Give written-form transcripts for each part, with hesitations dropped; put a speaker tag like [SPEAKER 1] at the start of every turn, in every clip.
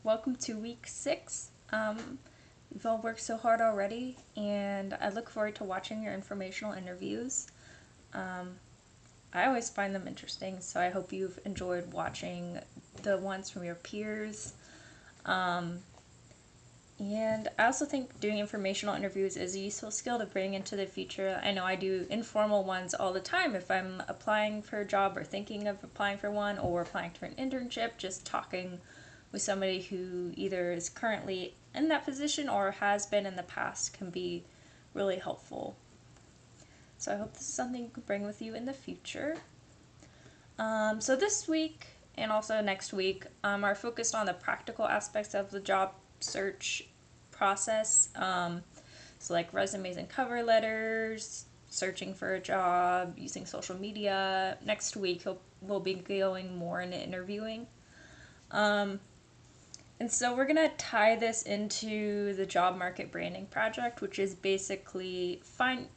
[SPEAKER 1] welcome to week 6. You've all worked so hard already, and I look forward to watching your informational interviews. I always find them interesting, so I hope you've enjoyed watching the ones from your peers. And I also think doing informational interviews is a useful skill to bring into the future. I know I do informal ones all the time if I'm applying for a job or thinking of applying for one or applying for an internship, just talking with somebody who either is currently in that position or has been in the past can be really helpful. So I hope this is something you can bring with you in the future. So this week and also next week are focused on the practical aspects of the job search process. So like resumes and cover letters, searching for a job, using social media. Next week we'll be going more into interviewing. And so we're going to tie this into the job market branding project, which is basically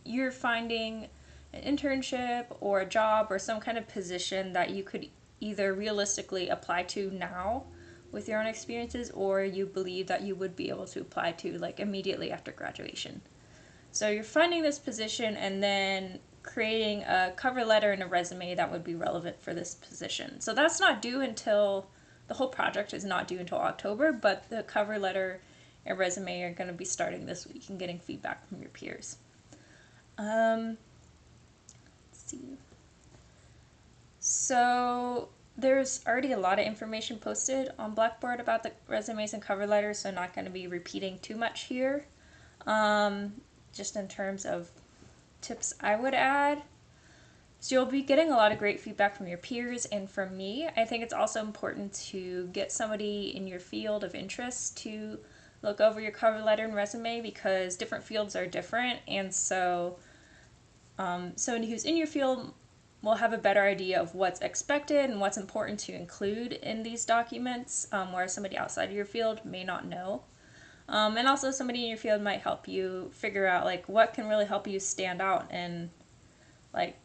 [SPEAKER 1] you're finding an internship or a job or some kind of position that you could either realistically apply to now with your own experiences, or you believe that you would be able to apply to like immediately after graduation. So you're finding this position and then creating a cover letter and a resume that would be relevant for this position. So that's not due until the whole project is not due until October, but the cover letter and resume are going to be starting this week and getting feedback from your peers. Let's see. So there's already a lot of information posted on Blackboard about the resumes and cover letters, so I'm not going to be repeating too much here. Just in terms of tips I would add. So you'll be getting a lot of great feedback from your peers and from me. I think it's also important to get somebody in your field of interest to look over your cover letter and resume, because different fields are different, and so somebody who's in your field will have a better idea of what's expected and what's important to include in these documents, whereas somebody outside of your field may not know. And also somebody in your field might help you figure out like what can really help you stand out and like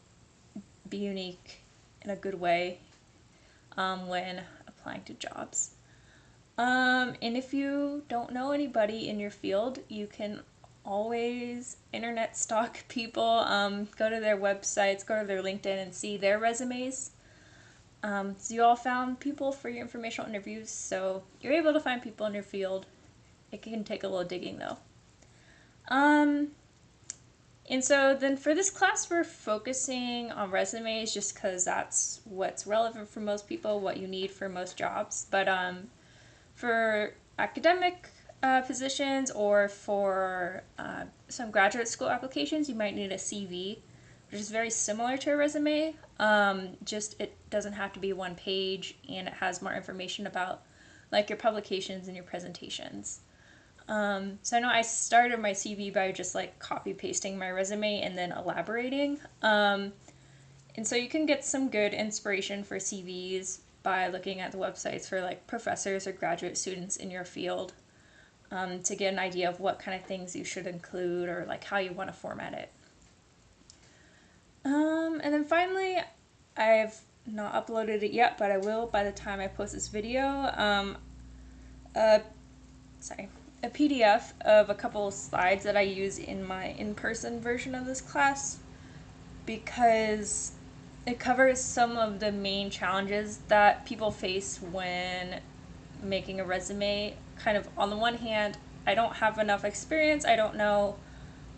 [SPEAKER 1] be unique in a good way when applying to jobs. And if you don't know anybody in your field, you can always internet stalk people, go to their websites, go to their LinkedIn and see their resumes. So you all found people for your informational interviews, so you're able to find people in your field. It can take a little digging though. And so then for this class, we're focusing on resumes just because that's what's relevant for most people, what you need for most jobs. But for academic positions or for some graduate school applications, you might need a CV, which is very similar to a resume. Just it doesn't have to be one page, and it has more information about like your publications and your presentations. So I know I started my CV by just like copy pasting my resume and then elaborating. And so you can get some good inspiration for CVs by looking at the websites for like professors or graduate students in your field, to get an idea of what kind of things you should include or like how you want to format it. And then finally, I've not uploaded it yet, but I will by the time I post this video. A PDF of a couple of slides that I use in my in-person version of this class, because it covers some of the main challenges that people face when making a resume. Kind of on the one hand, I don't have enough experience, I don't know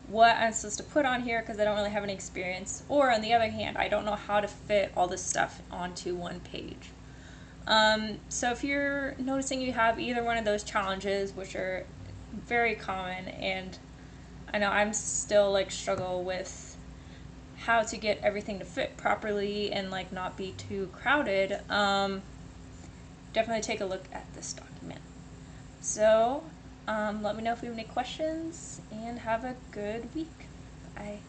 [SPEAKER 1] what I'm supposed to put on here because I don't really have any experience, or on the other hand, I don't know how to fit all this stuff onto one page. So if you're noticing you have either one of those challenges, which are very common, and I know I'm still like struggle with how to get everything to fit properly and like not be too crowded, definitely take a look at this document. So let me know if you have any questions, and have a good week. Bye.